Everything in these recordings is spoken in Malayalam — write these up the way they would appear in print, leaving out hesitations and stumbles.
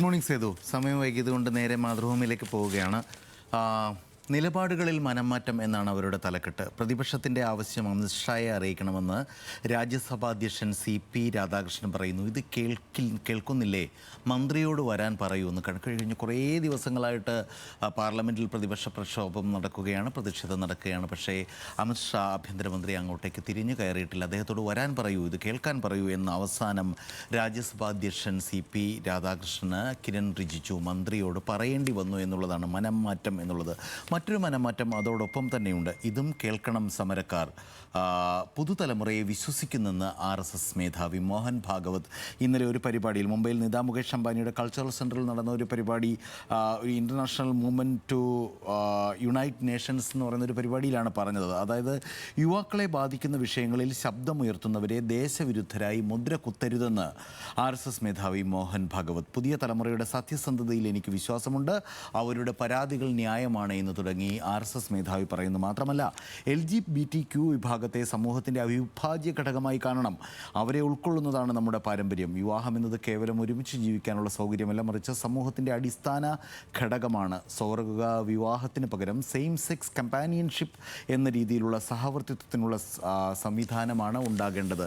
മോർണിംഗ് സേതു. സമയം വൈകിയതുകൊണ്ട് നേരെ മാതൃഭൂമിയിലേക്ക് പോവുകയാണ്. നിലപാടുകളിൽ മനംമാറ്റം എന്നാണ് അവരുടെ തലക്കെട്ട്. പ്രതിപക്ഷത്തിൻ്റെ ആവശ്യം അമിത്ഷായെ അറിയിക്കണമെന്ന് രാജ്യസഭാ അധ്യക്ഷൻ CP രാധാകൃഷ്ണൻ പറയുന്നു. ഇത് കേൾക്കുന്നില്ലേ? മന്ത്രിയോട് വരാൻ പറയൂന്ന്. കഴിഞ്ഞ കുറേ ദിവസങ്ങളായിട്ട് പാർലമെൻറ്റിൽ പ്രതിപക്ഷ പ്രക്ഷോഭം നടക്കുകയാണ്, പ്രതിഷേധം നടക്കുകയാണ്. പക്ഷേ അമിത്ഷാ ആഭ്യന്തരമന്ത്രി അങ്ങോട്ടേക്ക് തിരിഞ്ഞു കയറിയിട്ടില്ല. അദ്ദേഹത്തോട് വരാൻ പറയൂ, ഇത് കേൾക്കാൻ പറയൂ എന്ന് അവസാനം രാജ്യസഭാ അധ്യക്ഷൻ CP രാധാകൃഷ്ണന് കിരൺ റിജിജു മന്ത്രിയോട് പറയേണ്ടി വന്നു എന്നുള്ളതാണ് മനംമാറ്റം എന്നുള്ളത്. മറ്റൊരു മനംമാറ്റം അതോടൊപ്പം തന്നെയുണ്ട്. ഇതും കേൾക്കണം സമരക്കാർ. പുതുതലമുറയെ വിശ്വസിക്കുന്നെന്ന് RSS മേധാവി മോഹൻ ഭാഗവത് ഇന്നലെ ഒരു പരിപാടിയിൽ മുംബൈയിൽ നിതാ മുകേഷ് അംബാനിയുടെ കൾച്ചറൽ സെൻറ്ററിൽ നടന്ന ഒരു പരിപാടി, ഒരു international movement to unite nations എന്ന് പറയുന്ന ഒരു പരിപാടിയിലാണ് പറഞ്ഞത്. അതായത് യുവാക്കളെ ബാധിക്കുന്ന വിഷയങ്ങളിൽ ശബ്ദമുയർത്തുന്നവരെ ദേശവിരുദ്ധരായി മുദ്ര കുത്തരുതെന്ന് RSS മേധാവി മോഹൻ ഭാഗവത്. പുതിയ തലമുറയുടെ സത്യസന്ധതയിൽ എനിക്ക് വിശ്വാസമുണ്ട്, അവരുടെ പരാതികൾ ന്യായമാണ് എന്ന് തുടങ്ങി RSS മേധാവി പറയുന്നു. മാത്രമല്ല, LGBTQ വിഭാഗത്തെ സമൂഹത്തിൻ്റെ അവിഭാജ്യ ഘടകമായി കാണണം. അവരെ ഉൾക്കൊള്ളുന്നതാണ് നമ്മുടെ പാരമ്പര്യം. വിവാഹം എന്നത് കേവലം ഒരുമിച്ച് ജീവിക്കാനുള്ള സൗകര്യമല്ല, മറിച്ച് സമൂഹത്തിൻ്റെ അടിസ്ഥാന ഘടകമാണ്. സ്വർഗ വിവാഹത്തിന് പകരം സെയിം സെക്സ് കമ്പാനിയൻഷിപ്പ് എന്ന രീതിയിലുള്ള സഹവർത്തിത്വത്തിനുള്ള സംവിധാനമാണ് ഉണ്ടാകേണ്ടത്.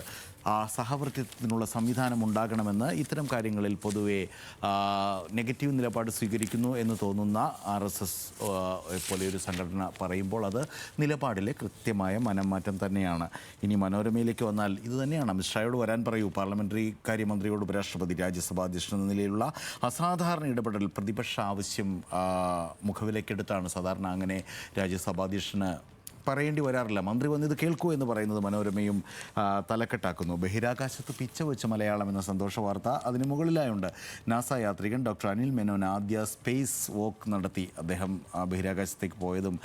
ആ സഹവർത്തിത്വത്തിനുള്ള സംവിധാനം ഉണ്ടാകണമെന്ന് ഇത്തരം കാര്യങ്ങളിൽ പൊതുവെ നെഗറ്റീവ് നിലപാട് സ്വീകരിക്കുന്നു എന്ന് തോന്നുന്ന RSS പോലെയൊരു സംഘടന പറയുമ്പോൾ അത് നിലപാടിലെ കൃത്യമായ മനംമാറ്റം തന്നെയാണ്. ഇനി മനോരമയിലേക്ക് വന്നാൽ ഇത് തന്നെയാണ്. അമിത്ഷായോട് വരാൻ പറയൂ. പാർലമെൻ്ററി കാര്യമന്ത്രിയോട് ഉപരാഷ്ട്രപതി രാജ്യസഭാ അധ്യക്ഷൻ എന്ന നിലയിലുള്ള അസാധാരണ ഇടപെടൽ, പ്രതിപക്ഷ ആവശ്യം മുഖവിലേക്കെടുത്താണ് സാധാരണ അങ്ങനെ രാജ്യസഭാ അധ്യക്ഷന് പറയേണ്ടി വരാറില്ല. മന്ത്രി വന്ന് ഇത് കേൾക്കൂ എന്ന് പറയുന്നത് മനോരമയും തലക്കെട്ടാക്കുന്നു. ബഹിരാകാശത്ത് പിച്ച വെച്ച മലയാളം എന്ന സന്തോഷ വാർത്ത അതിന് മുകളിലായുണ്ട്. നാസ യാത്രികൻ ഡോക്ടർ അനിൽ മേനോൻ ആദ്യ സ്പേസ് വോക്ക് നടത്തി. അദ്ദേഹം ബഹിരാകാശത്തേക്ക് പോയതും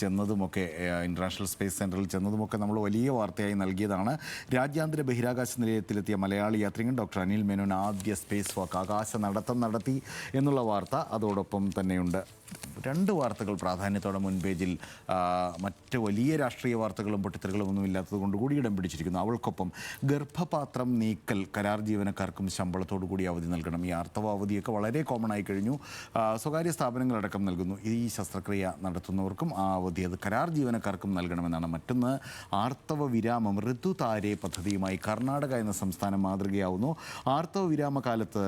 ചെന്നതുമൊക്കെ, ഇൻ്റർനാഷണൽ സ്പേസ് സെൻറ്ററിൽ ചെന്നതുമൊക്കെ നമ്മൾ വലിയ വാർത്തയായി നൽകിയതാണ്. രാജ്യാന്തര ബഹിരാകാശ നിലയത്തിലെത്തിയ മലയാളി യാത്രികൻ ഡോക്ടർ അനിൽ മേനോൻ ആദ്യ സ്പേസ് വോക്ക്, ആകാശ നടത്തം നടത്തി എന്നുള്ള വാർത്ത അതോടൊപ്പം തന്നെയുണ്ട്. രണ്ട് വാർത്തകൾ പ്രാധാന്യത്തോടെ മുൻപേജിൽ, മറ്റ് വലിയ രാഷ്ട്രീയ വാർത്തകളും പൊട്ടിത്തെറികളും ഒന്നും ഇല്ലാത്തത് കൊണ്ട് കൂടി ഇടം പിടിച്ചിരിക്കുന്നു. അവൾക്കൊപ്പം ഗർഭപാത്രം നീക്കൽ കരാർ ജീവനക്കാർക്കും ശമ്പളത്തോടു കൂടി അവധി നൽകണം. ഈ ആർത്തവ അവധിയൊക്കെ വളരെ കോമൺ ആയി കഴിഞ്ഞു. സ്വകാര്യ സ്ഥാപനങ്ങളടക്കം നൽകുന്നു. ഈ ശസ്ത്രക്രിയ നടത്തുന്നവർക്കും ആ അവധി അത് കരാർ ജീവനക്കാർക്കും നൽകണമെന്നാണ്. മറ്റൊന്ന് ആർത്തവ വിരാമം ഋതുതാരെ പദ്ധതിയുമായി കർണാടക എന്ന സംസ്ഥാനം മാതൃകയാവുന്നു. ആർത്തവ വിരാമകാലത്ത്,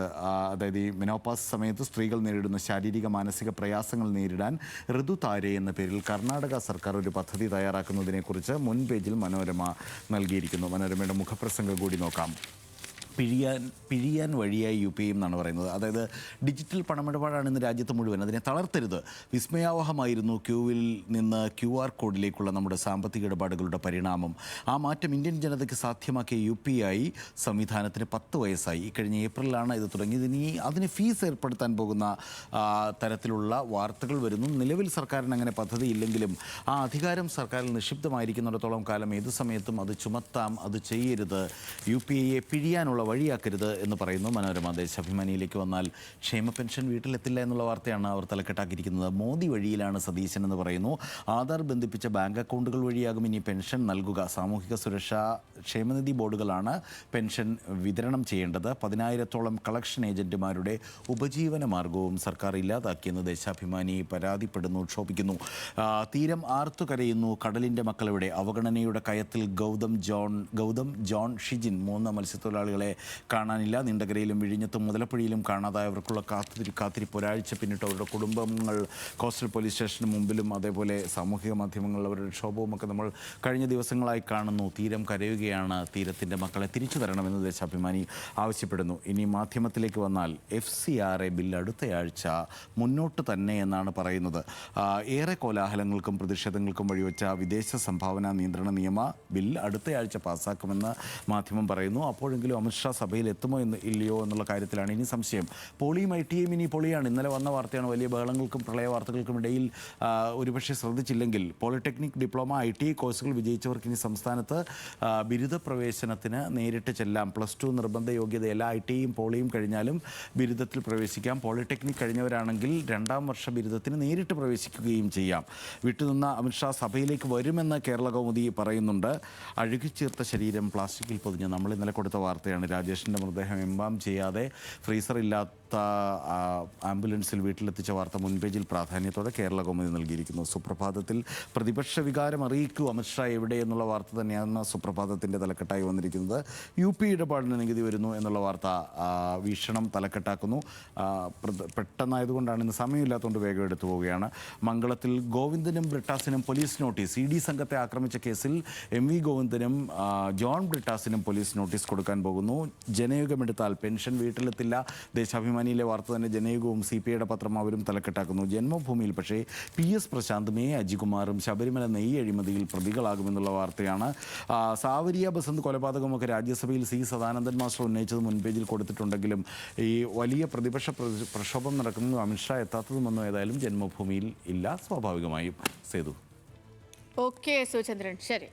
അതായത് ഈ മെനോപാസ് സമയത്ത് സ്ത്രീകൾ നേരിടുന്ന ശാരീരിക മാനസിക പ്രയാസങ്ങൾ നേരിടാൻ ഋതുതാരെ എന്ന പേരിൽ കർണാടക സർക്കാർ ഒരു പദ്ധതി തയ്യാറാക്കുന്നതിനെക്കുറിച്ച് മുൻപേജിൽ മനോരമ നൽകിയിരിക്കുന്നു. മനോരമയുടെ മുഖപ്രസംഗം കൂടി നോക്കാം. പിഴിയാൻ വഴിയായി UPI എന്നാണ് പറയുന്നത്. അതായത് ഡിജിറ്റൽ പണമിടപാടാണ് ഇന്ന് രാജ്യത്ത് മുഴുവൻ. അതിനെ തളർത്തരുത്. വിസ്മയാവഹമായിരുന്നു ക്യൂവിൽ നിന്ന് QR കോഡിലേക്കുള്ള നമ്മുടെ സാമ്പത്തിക ഇടപാടുകളുടെ പരിണാമം. ആ മാറ്റം ഇന്ത്യൻ ജനതയ്ക്ക് സാധ്യമാക്കിയ UPI സംവിധാനത്തിന് 10 വയസ്സായി. ഇക്കഴിഞ്ഞ ഏപ്രിലാണ് ഇത് തുടങ്ങിയത്. ഇനി അതിന് ഫീസ് ഏർപ്പെടുത്താൻ പോകുന്ന തരത്തിലുള്ള വാർത്തകൾ വരുന്നു. നിലവിൽ സർക്കാരിന് അങ്ങനെ പദ്ധതി ഇല്ലെങ്കിലും ആ അധികാരം സർക്കാരിൽ നിക്ഷിപ്തമായിരിക്കുന്നിടത്തോളം കാലം ഏത് സമയത്തും അത് ചുമത്താം, അത് ചെയ്യരുത്, UPIയെ പിഴിയാനുള്ള വഴിയാക്കരുത് എന്ന് പറയുന്നു മനോരമ. ദേശാഭിമാനിയിലേക്ക് വന്നാൽ ക്ഷേമ പെൻഷൻ വീട്ടിലെത്തില്ല എന്നുള്ള വാർത്തയാണ് അവർ തലക്കെട്ടാക്കിയിരിക്കുന്നത്. മോദി വഴിയിലാണ് സതീശൻ എന്ന് പറയുന്നു. ആധാർ ബന്ധിപ്പിച്ച ബാങ്ക് അക്കൗണ്ടുകൾ വഴിയാകും ഇനി പെൻഷൻ നൽകുക. സാമൂഹിക സുരക്ഷാ ക്ഷേമനിധി ബോർഡുകളാണ് പെൻഷൻ വിതരണം ചെയ്യേണ്ടത്. 10,000-ഓളം കളക്ഷൻ ഏജന്റുമാരുടെ ഉപജീവന മാർഗവും സർക്കാർ ഇല്ലാതാക്കിയെന്ന് ദേശാഭിമാനി പരാതിപ്പെടുന്നു, ക്ഷോഭിക്കുന്നു. തീരം ആർത്തു കരയുന്നു, കടലിൻ്റെ മക്കളെവിടെ? അവഗണനയുടെ കയത്തിൽ ഗൗതം ജോൺ ഷിജിൻ 3 മത്സ്യത്തൊഴിലാളികളെ കാണാനില്ല. നീണ്ടകരയിലും വിഴിഞ്ഞത്തും മുതലപ്പുഴയിലും കാണാതായവർക്കുള്ള കാത്തിരിപ്പ് ഒരാഴ്ച പിന്നിട്ട് അവരുടെ കുടുംബങ്ങൾ കോസ്റ്റൽ പോലീസ് സ്റ്റേഷന് മുമ്പിലും അതേപോലെ സാമൂഹിക മാധ്യമങ്ങളിൽ അവരുടെ ക്ഷോഭവുമൊക്കെ നമ്മൾ കഴിഞ്ഞ ദിവസങ്ങളായി കാണുന്നു. തീരം കരയുകയാണ്. തീരത്തിൻ്റെ മക്കളെ തിരിച്ചു തരണമെന്ന് ദേശാഭിമാനി ആവശ്യപ്പെടുന്നു. ഇനി മാധ്യമത്തിലേക്ക് വന്നാൽ FCRA ബില്ല് അടുത്തയാഴ്ച മുന്നോട്ട് തന്നെ എന്നാണ് പറയുന്നത്. ഏറെ കോലാഹലങ്ങൾക്കും പ്രതിഷേധങ്ങൾക്കും വഴിവെച്ച വിദേശ സംഭാവന നിയന്ത്രണ നിയമ ബിൽ അടുത്തയാഴ്ച പാസ്സാക്കുമെന്ന് മാധ്യമം പറയുന്നു. അപ്പോഴെങ്കിലും അമിത്ഷാ സഭയിൽ എത്തുമോ ഇല്ലയോ എന്നുള്ള കാര്യത്തിലാണ് ഇനി സംശയം. പോളിയും ITയും ഇനി പൊളിയാണ്. ഇന്നലെ വന്ന വാർത്തയാണ്. വലിയ ബഹളങ്ങൾക്കും പ്രളയ വാർത്തകൾക്കും ഇടയിൽ ഒരുപക്ഷെ ശ്രദ്ധിച്ചില്ലെങ്കിൽ പോളിടെക്നിക്, ഡിപ്ലോമ, ITI കോഴ്സുകൾ വിജയിച്ചവർക്ക് ഇനി സംസ്ഥാനത്ത് ബിരുദ പ്രവേശനത്തിന് നേരിട്ട് ചെല്ലാം. +2 നിർബന്ധ യോഗ്യതയല്ല. ITയും പോളിയും കഴിഞ്ഞാലും ബിരുദത്തിൽ പ്രവേശിക്കാം. പോളിടെക്നിക് കഴിഞ്ഞവരാണെങ്കിൽ 2ാം വർഷ ബിരുദത്തിന് നേരിട്ട് പ്രവേശിക്കുകയും ചെയ്യാം. വിട്ടുനിന്ന അമിത്ഷാ സഭയിലേക്ക് വരുമെന്ന് കേരള കൗമുദി പറയുന്നുണ്ട്. അഴുകിച്ചേർത്ത ശരീരം പ്ലാസ്റ്റിക്കിൽ പൊതിഞ്ഞ് നമ്മൾ ഇന്നലെ കൊടുത്ത വാർത്തയാണ്. രാജേഷിൻ്റെ മൃതദേഹം എംബാം ചെയ്യാതെ ഫ്രീസർ ഇല്ലാത്ത ആംബുലൻസിൽ വീട്ടിലെത്തിച്ച വാർത്ത മുൻപേജിൽ പ്രാധാന്യത്തോടെ കേരള കൗമുദി നൽകിയിരിക്കുന്നു. സുപ്രഭാതത്തിൽ പ്രതിപക്ഷ വികാരം അറിയിക്കൂ അമിത്ഷാ എവിടെ എന്നുള്ള വാർത്ത തന്നെയാണ് സുപ്രഭാതത്തിൻ്റെ തലക്കെട്ടായി വന്നിരിക്കുന്നത്. UP ഇടപാടിന് നികുതി വരുന്നു എന്നുള്ള വാർത്ത വീക്ഷണം തലക്കെട്ടാക്കുന്നു. പെട്ടെന്നായതുകൊണ്ടാണ് ഇന്ന് സമയമില്ലാത്തതുകൊണ്ട് വേഗം എടുത്തു പോവുകയാണ്. മംഗളത്തിൽ ഗോവിന്ദനും ബ്രിട്ടാസിനും പോലീസ് നോട്ടീസ്. ED സംഘത്തെ ആക്രമിച്ച കേസിൽ MV ഗോവിന്ദനും ജോൺ ബ്രിട്ടാസിനും പോലീസ് നോട്ടീസ് കൊടുക്കാൻ പോകുന്നു. ജനയുഗമെടുത്താൽ പെൻഷൻ വീട്ടിലെത്തില്ല. ദേശാഭിമാനിയിലെ വാർത്ത തന്നെ ജനയുഗവും CPIയുടെ പത്രം അവരും തലക്കെട്ടാക്കുന്നു. ജന്മഭൂമിയിൽ പക്ഷേ PS പ്രശാന്തും അജികുമാറും ശബരിമല നെയ്യ് അഴിമതിയിൽ പ്രതികളാകുമെന്നുള്ള വാർത്തയാണ്. സാവരിയ ബസന്ത് കൊലപാതകമൊക്കെ രാജ്യസഭയിൽ സദാനന്ദൻ മാസ്റ്റർ ഉന്നയിച്ചത് മുൻപേജിൽ കൊടുത്തിട്ടുണ്ടെങ്കിലും ഈ വലിയ പ്രതിപക്ഷ പ്രക്ഷോഭം നടക്കുന്നതും അമിത്ഷാ എത്താത്തതുമൊന്നും ഏതായാലും ജന്മഭൂമിയിൽ ഇല്ല. സ്വാഭാവികമായും സേതു. ഓക്കെ സുചന്ദ്രൻ, ശരി.